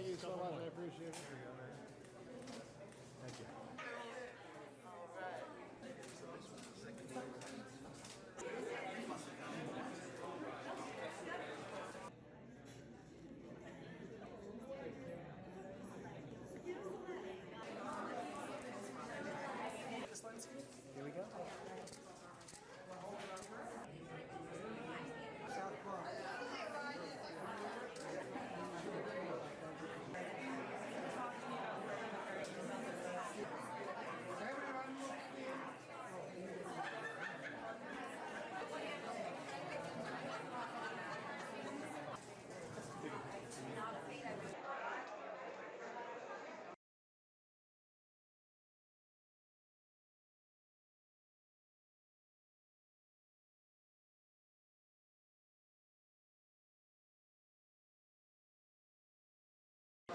Thank you so much. I appreciate it. Thank you. Here we go.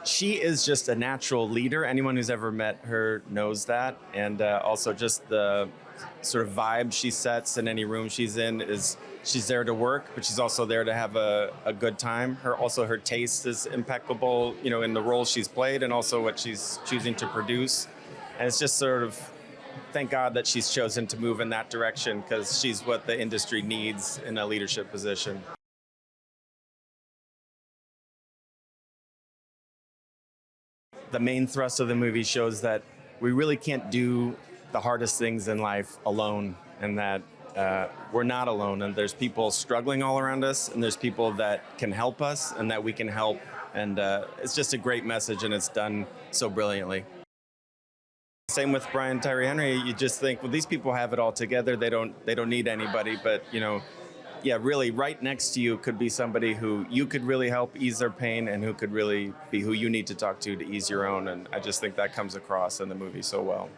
She is just a natural leader. Anyone who's ever met her knows that. And also just the sort of vibe she sets in any room she's in is she's there to work, but she's also there to have a good time. Her taste is impeccable, in the role she's played and also what she's choosing to produce. And it's just sort of, thank God that she's chosen to move in that direction because she's what the industry needs in a leadership position. The main thrust of the movie shows that we really can't do the hardest things in life alone, and that we're not alone, and there's people struggling all around us, and there's people that can help us and that we can help. And it's just a great message, and it's done so brilliantly. Same with Brian Tyree Henry. You just think, well, these people have it all together. They don't need anybody. But yeah, really, right next to you could be somebody who you could really help ease their pain, and who could really be who you need to talk to ease your own. And I just think that comes across in the movie so well.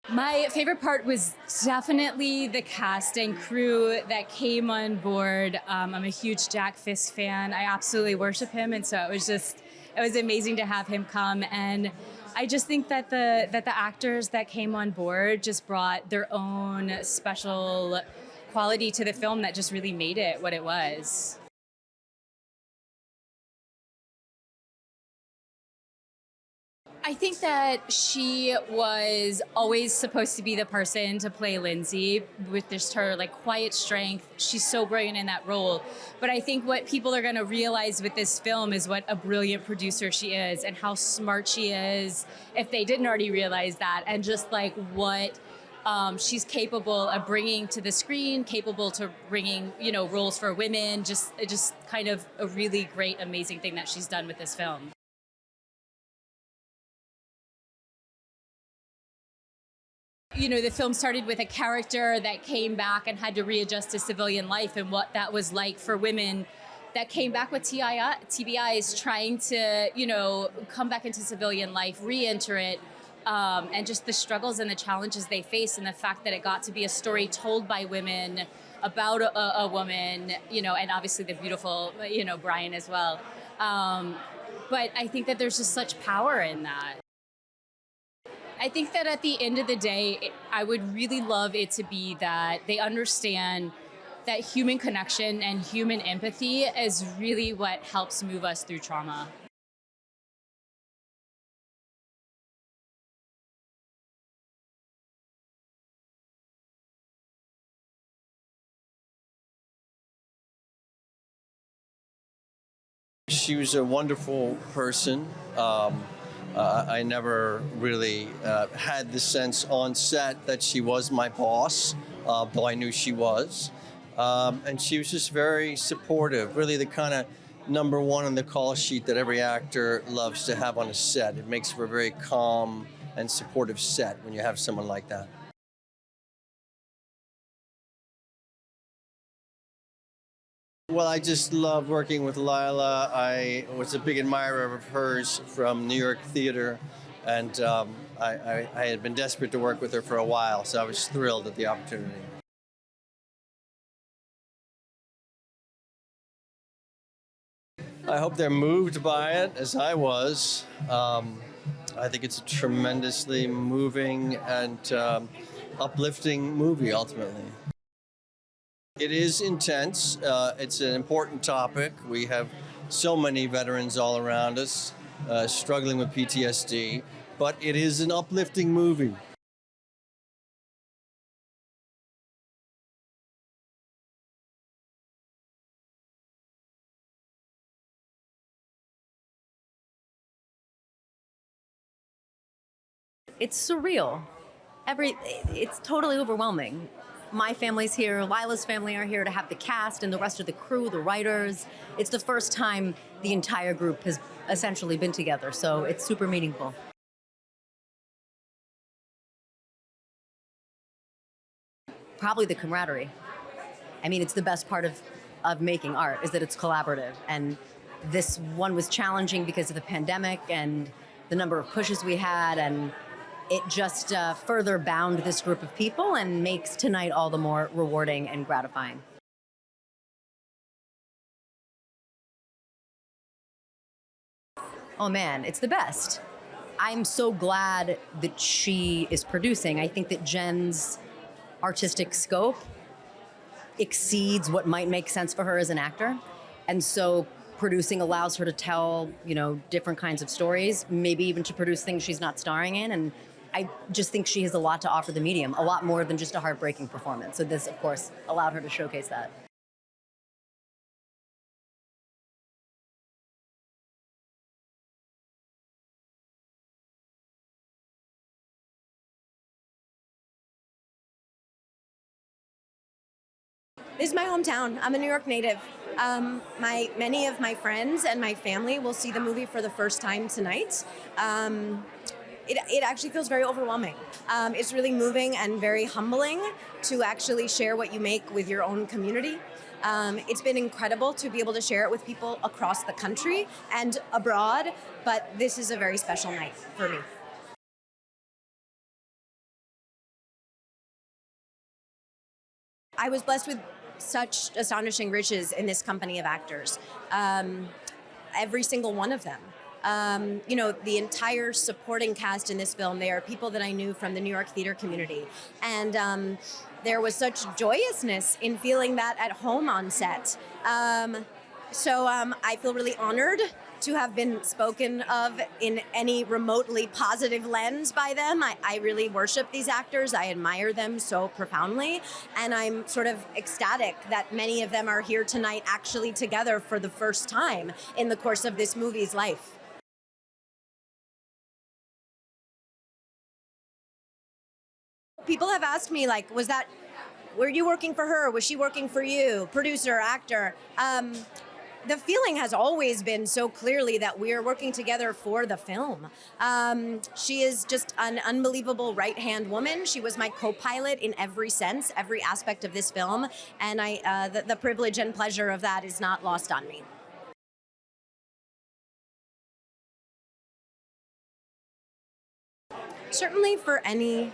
My favorite part was definitely the cast and crew that came on board. I'm a huge Jack Fisk fan. I absolutely worship him, and so it was amazing to have him come. And I just think that the actors that came on board just brought their own special quality to the film that just really made it what it was. I think that she was always supposed to be the person to play Lindsay with just her quiet strength. She's so brilliant in that role. But I think what people are going to realize with this film is what a brilliant producer she is and how smart she is, if they didn't already realize that, and just what she's capable of bringing to the screen, capable to bringing, roles for women, just kind of a really great, amazing thing that she's done with this film. The film started with a character that came back and had to readjust to civilian life, and what that was like for women that came back with TBIs trying to, come back into civilian life, re-enter it, and just the struggles and the challenges they face, and the fact that it got to be a story told by women about a woman, and obviously the beautiful, Brian as well. But I think that there's just such power in that. I think that at the end of the day, I would really love it to be that they understand that human connection and human empathy is really what helps move us through trauma. She was a wonderful person. I never really had the sense on set that she was my boss, though I knew she was. And she was just very supportive, really the kind of number one on the call sheet that every actor loves to have on a set. It makes for a very calm and supportive set when you have someone like that. Well, I just love working with Lila. I was a big admirer of hers from New York theater, and I had been desperate to work with her for a while, so I was thrilled at the opportunity. I hope they're moved by it, as I was. I think it's a tremendously moving and uplifting movie, ultimately. It is intense. It's an important topic. We have so many veterans all around us struggling with PTSD, but it is an uplifting movie. It's surreal. It's totally overwhelming. My family's here, Lila's family are here to have the cast and the rest of the crew, the writers. It's the first time the entire group has essentially been together, so it's super meaningful. Probably the camaraderie. I mean, it's the best part of making art, is that it's collaborative. And this one was challenging because of the pandemic and the number of pushes we had, and it just further bound this group of people and makes tonight all the more rewarding and gratifying. Oh man, it's the best. I'm so glad that she is producing. I think that Jen's artistic scope exceeds what might make sense for her as an actor. And so producing allows her to tell, different kinds of stories, maybe even to produce things she's not starring in. And I just think she has a lot to offer the medium, a lot more than just a heartbreaking performance. So this, of course, allowed her to showcase that. This is my hometown. I'm a New York native. Many of my friends and my family will see the movie for the first time tonight. It actually feels very overwhelming. It's really moving and very humbling to actually share what you make with your own community. It's been incredible to be able to share it with people across the country and abroad, but this is a very special night for me. I was blessed with such astonishing riches in this company of actors. Every single one of them. The entire supporting cast in this film, they are people that I knew from the New York theater community. And there was such joyousness in feeling that at home on set. So I feel really honored to have been spoken of in any remotely positive lens by them. I really worship these actors. I admire them so profoundly. And I'm sort of ecstatic that many of them are here tonight actually together for the first time in the course of this movie's life. People have asked me, were you working for her? Was she working for you? Producer, actor? The feeling has always been so clearly that we are working together for the film. She is just an unbelievable right-hand woman. She was my co-pilot in every sense, every aspect of this film, and the privilege and pleasure of that is not lost on me. Certainly for any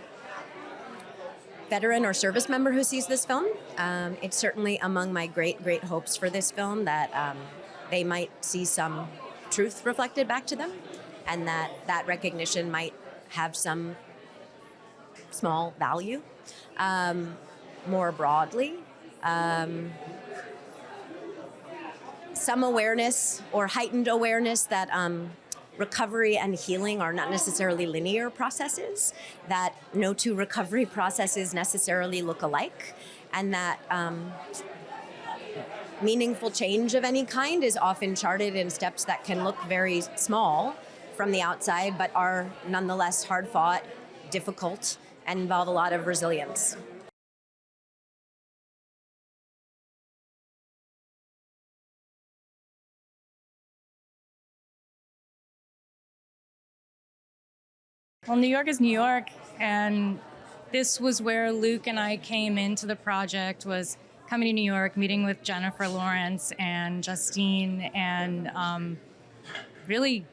veteran or service member who sees this film, it's certainly among my great hopes for this film that they might see some truth reflected back to them, and that recognition might have some small value. More broadly, some awareness or heightened awareness that recovery and healing are not necessarily linear processes, that no two recovery processes necessarily look alike, and that meaningful change of any kind is often charted in steps that can look very small from the outside, but are nonetheless hard-fought, difficult, and involve a lot of resilience. Well, New York is New York, and this was where Luke and I came into the project, was coming to New York, meeting with Jennifer Lawrence and Justine, and really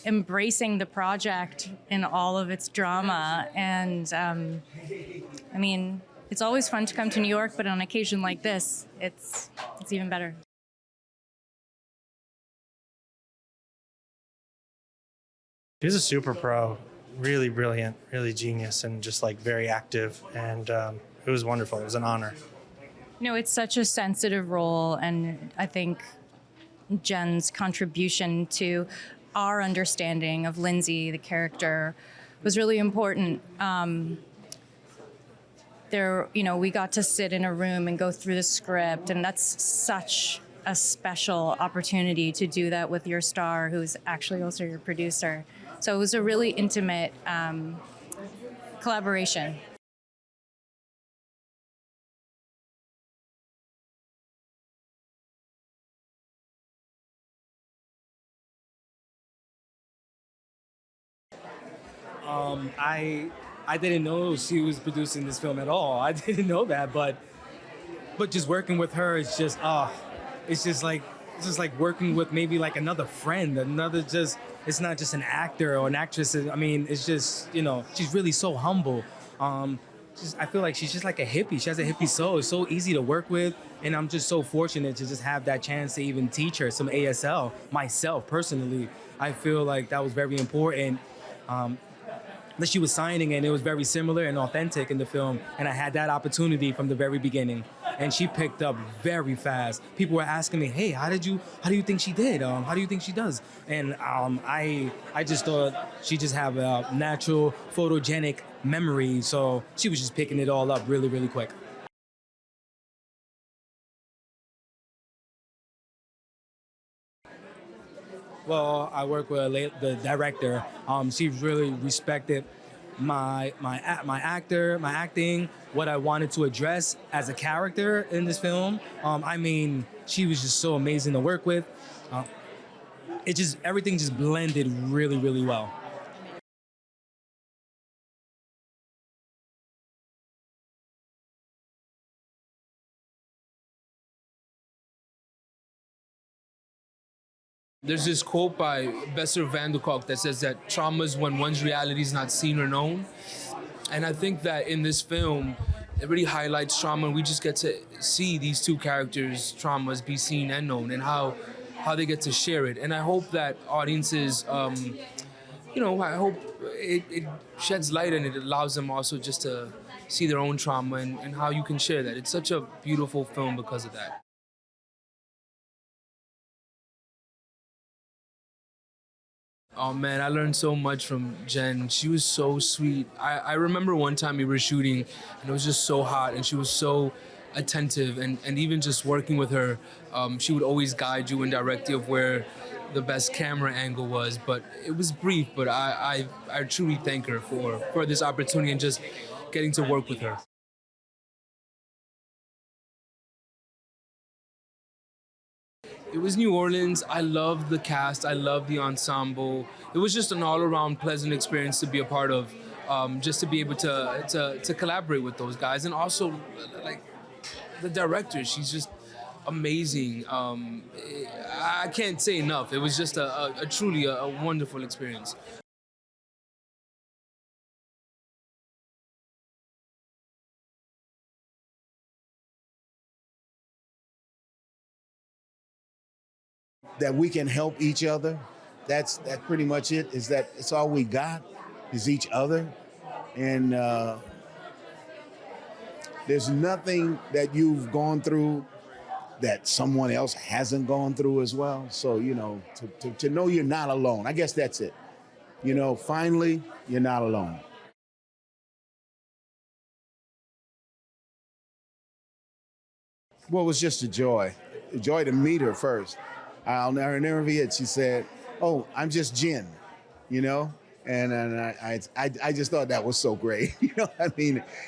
embracing the project in all of its drama. And it's always fun to come to New York, but on an occasion like this, it's even better. He was a super pro, really brilliant, really genius, and just like very active. And it was wonderful. It was an honor. It's such a sensitive role, and I think Jen's contribution to our understanding of Lindsay, the character, was really important. We got to sit in a room and go through the script, and that's such a special opportunity to do that with your star, who's actually also your producer. So it was a really intimate collaboration. I didn't know she was producing this film at all. I didn't know that, but just working with her is just it's just like working with maybe like another friend, it's not just an actor or an actress. I mean, it's just, she's really so humble. I feel like she's just like a hippie. She has a hippie soul. It's so easy to work with, and I'm just so fortunate to just have that chance to even teach her some ASL myself personally. I feel like that was very important. That she was signing, and it was very similar and authentic in the film, and I had that opportunity from the very beginning, and she picked up very fast. People were asking me, hey, how do you think she did? How do you think she does? And I just thought she just have a natural photogenic memory, so she was just picking it all up really, really quick. Well, I work with the director. She really respected my acting, what I wanted to address as a character in this film. She was just so amazing to work with. Everything just blended really, really well. There's this quote by Besser van der Kolk that says that trauma is when one's reality is not seen or known. And I think that in this film, it really highlights trauma, and we just get to see these two characters' traumas be seen and known, and how they get to share it. And I hope that audiences, I hope it sheds light and it allows them also just to see their own trauma and how you can share that. It's such a beautiful film because of that. Oh man, I learned so much from Jen. She was so sweet. I remember one time we were shooting and it was just so hot, and she was so attentive, and even just working with her, she would always guide you and direct you of where the best camera angle was. But it was brief, but I truly thank her for this opportunity and just getting to work with her. It was New Orleans. I loved the cast. I loved the ensemble. It was just an all-around pleasant experience to be a part of, just to be able to collaborate with those guys. And also, like, the director, she's just amazing. I can't say enough. It was just a truly wonderful experience. That we can help each other. That's pretty much it. Is that it's all we got is each other, and there's nothing that you've gone through that someone else hasn't gone through as well. So to know you're not alone. I guess that's it. Finally, you're not alone. Well, it was just a joy to meet her first. I'll never forget. She said, "Oh, I'm just Jen," and I just thought that was so great.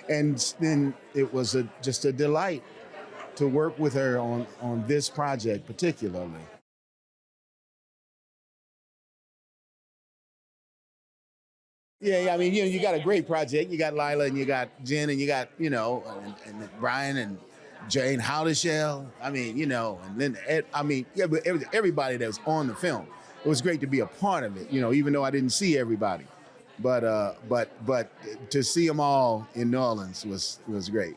And then it was just a delight to work with her on this project particularly. Yeah. You got a great project. You got Lila and you got Jen and you got and Brian and Jane Howdeshell, and then everybody that was on the film. It was great to be a part of it, even though I didn't see everybody. But to see them all in New Orleans was great.